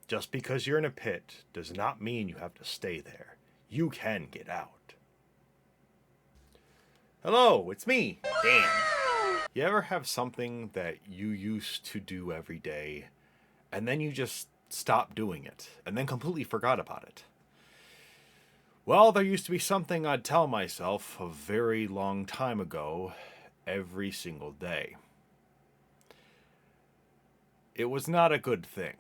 Just because you're in a pit does not mean you have to stay there. You can get out. Hello, it's me, Dan. You ever have something that you used to do every day, and then you just stopped doing it, and then completely forgot about it? Well, there used to be something I'd tell myself a very long time ago, every single day. It was not a good thing.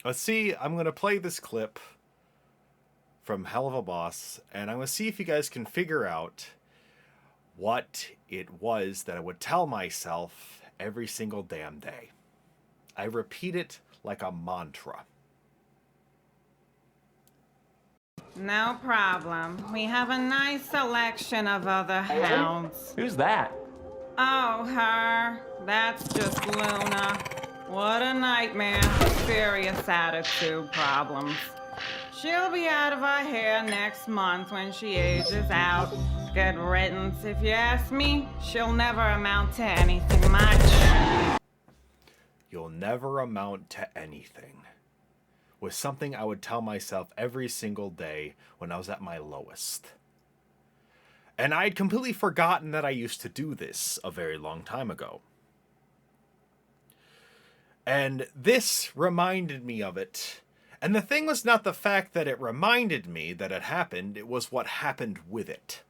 Let's see, I'm going to play this clip from Helluva Boss, and I'm going to see if you guys can figure out what it was that I would tell myself every single damn day. I repeat it like a mantra. No problem. We have a nice selection of other hounds. Who's that? Oh, her. That's just Luna. What a nightmare. Serious attitude problems. She'll be out of our hair next month when she ages out. Good riddance, if you ask me. She'll never amount to anything much. You'll never amount to anything. Was something I would tell myself every single day when I was at my lowest. And I'd completely forgotten that I used to do this a very long time ago. And this reminded me of it. And the thing was not the fact that it reminded me that it happened, it was what happened with it.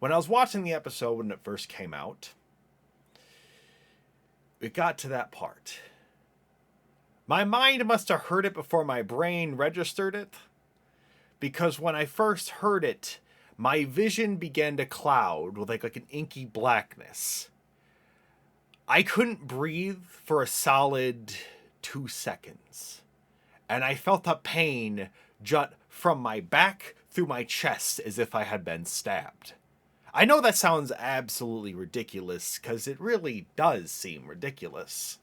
When I was watching the episode when it first came out, it got to that part. My mind must have heard it before my brain registered it, because when I first heard it, my vision began to cloud with like an inky blackness. I couldn't breathe for a solid 2 seconds, and I felt a pain jut from my back through my chest as if I had been stabbed. I know that sounds absolutely ridiculous, because it really does seem ridiculous.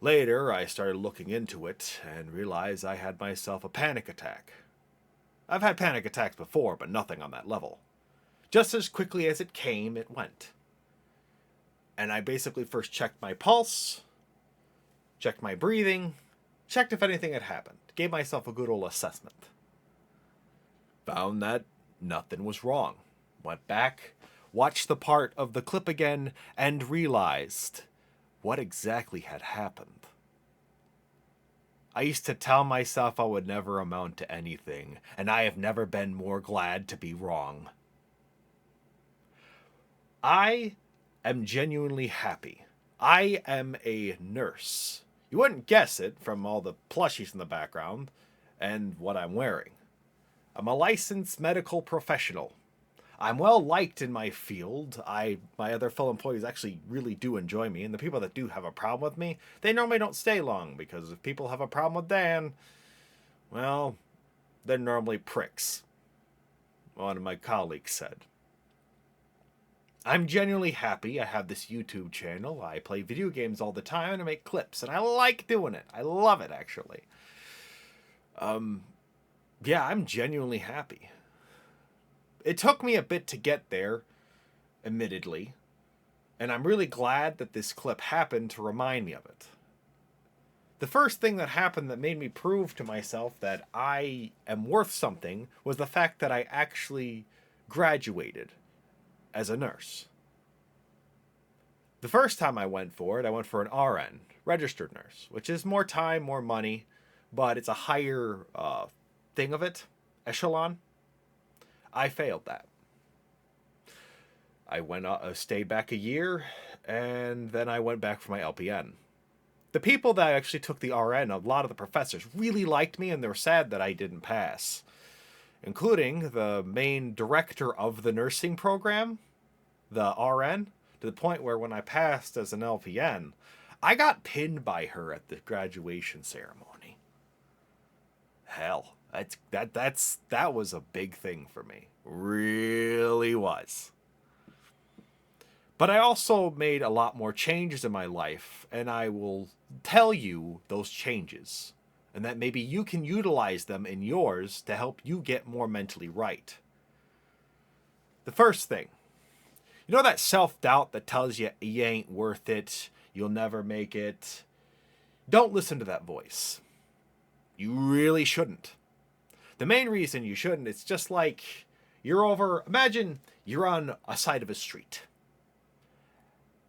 Later, I started looking into it and realized I had myself a panic attack. I've had panic attacks before, but nothing on that level. Just as quickly as it came, it went. And I basically first checked my pulse, checked my breathing, checked if anything had happened, gave myself a good old assessment. Found that nothing was wrong. Went back, watched the part of the clip again, and realized what exactly had happened. I used to tell myself I would never amount to anything, and I have never been more glad to be wrong. I am genuinely happy. I am a nurse. You wouldn't guess it from all the plushies in the background and what I'm wearing. I'm a licensed medical professional. I'm well liked in my field. My other fellow employees actually really do enjoy me, and the people that do have a problem with me, they normally don't stay long, because if people have a problem with Dan, well, they're normally pricks. One of my colleagues said. I'm genuinely happy. I have this YouTube channel. I play video games all the time and I make clips, and I like doing it. I love it, actually. Yeah, I'm genuinely happy. It took me a bit to get there, admittedly, and I'm really glad that this clip happened to remind me of it. The first thing that happened that made me prove to myself that I am worth something was the fact that I actually graduated as a nurse. The first time I went for it, I went for an RN, registered nurse, which is more time, more money, but it's a higher thing of it, echelon. I failed that. I stayed back a year, and then I went back for my LPN. The people that actually took the RN, a lot of the professors, really liked me, and they were sad that I didn't pass, including the main director of the nursing program, the RN, to the point where when I passed as an LPN, I got pinned by her at the graduation ceremony. Hell. That was a big thing for me. Really was. But I also made a lot more changes in my life, and I will tell you those changes, and that maybe you can utilize them in yours to help you get more mentally right. The first thing, you know that self-doubt that tells you you ain't worth it, you'll never make it, don't listen to that voice. You really shouldn't. The main reason you shouldn't, it's just like imagine you're on a side of a street.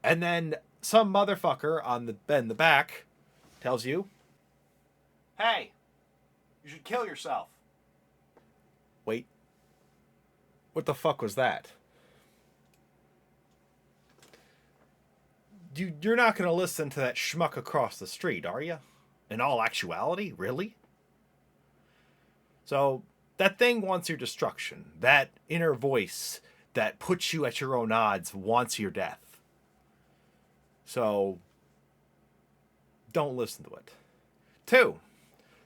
And then some motherfucker in the back tells you, "Hey, you should kill yourself." Wait, what the fuck was that? You're not going to listen to that schmuck across the street, are you? In all actuality, really? So, that thing wants your destruction. That inner voice that puts you at your own odds wants your death. So, don't listen to it. 2,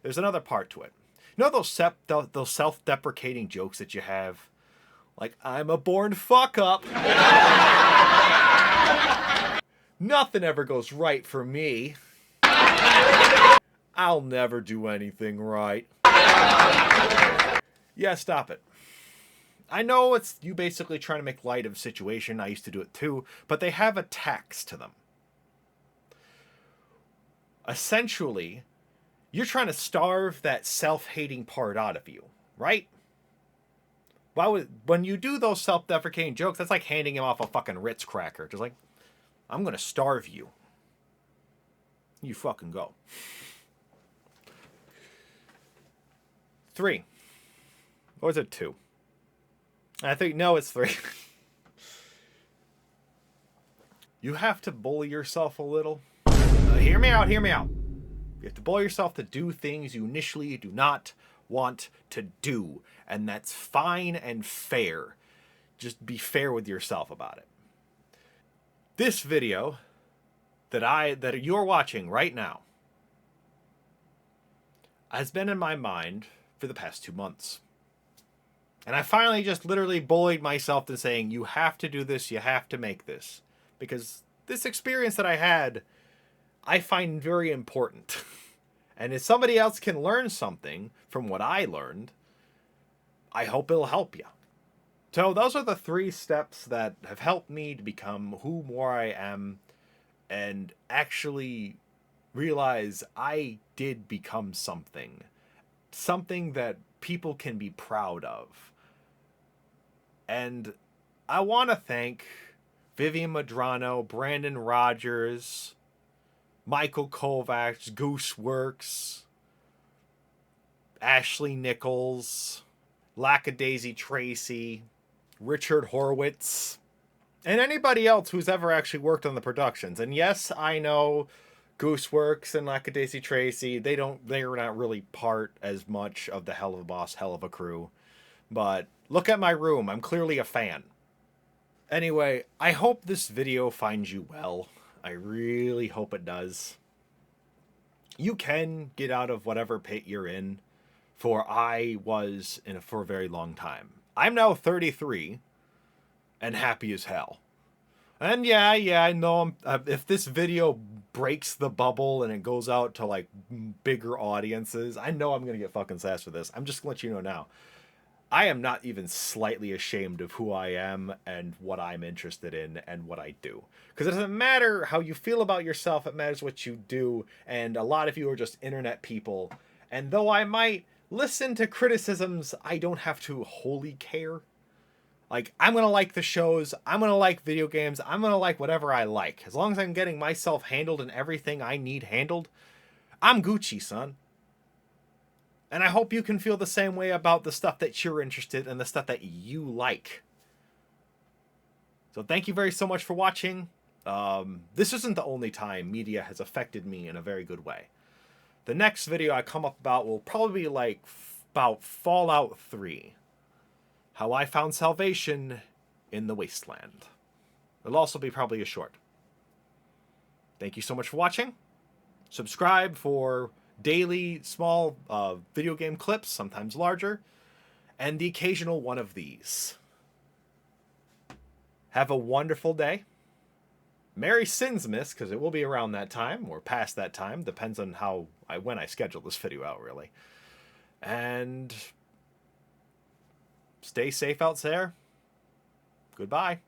there's another part to it. You know those self-deprecating jokes that you have? Like, I'm a born fuck-up. Nothing ever goes right for me. I'll never do anything right. Yeah, stop it. I know it's you basically trying to make light of a situation. I used to do it too, but they have a tax to them. Essentially, you're trying to starve that self-hating part out of you, right? When you do those self-deprecating jokes, that's like handing him off a fucking Ritz cracker. Just like, I'm gonna starve you. You fucking go. 3. Or was it 2? I think, no, it's 3. You have to bully yourself a little. Hear me out. You have to bully yourself to do things you initially do not want to do. And that's fine and fair. Just be fair with yourself about it. This video that you're watching right now has been in my mind for the past 2 months. And I finally just literally bullied myself to saying, you have to do this, you have to make this. Because this experience that I had, I find very important. And if somebody else can learn something from what I learned, I hope it'll help you. So those are the 3 steps that have helped me to become who more I am and actually realize I did become something. Something that people can be proud of. And I want to thank Vivian Madrano, Brandon Rogers, Michael Kovacs, Gooseworks, Ashley Nichols, Lackadaisy Tracy, Richard Horowitz, and anybody else who's ever actually worked on the productions. And yes, I know Gooseworks and Lackadaisy Tracy, they're not really part as much of the Helluva Boss, Helluva crew. But look at my room, I'm clearly a fan. Anyway, I hope this video finds you well. I really hope it does. You can get out of whatever pit you're in, for I was in it for a very long time. I'm now 33 and happy as hell. And yeah, I know if this video breaks the bubble and it goes out to like bigger audiences, I know I'm going to get fucking sassed for this. I'm just going to let you know now. I am not even slightly ashamed of who I am and what I'm interested in and what I do. Because it doesn't matter how you feel about yourself, it matters what you do. And a lot of you are just internet people. And though I might listen to criticisms, I don't have to wholly care. Like, I'm going to like the shows, I'm going to like video games, I'm going to like whatever I like. As long as I'm getting myself handled and everything I need handled, I'm Gucci, son. And I hope you can feel the same way about the stuff that you're interested in and the stuff that you like. So thank you very so much for watching. This isn't the only time media has affected me in a very good way. The next video I come up about will probably be like about Fallout 3. How I found salvation in the wasteland. It'll also be probably a short. Thank you so much for watching. Subscribe for daily small video game clips, sometimes larger, and the occasional one of these. Have a wonderful day. Merry Sinsmas, because it will be around that time, or past that time, depends on when I schedule this video out, really. And stay safe out there. Goodbye.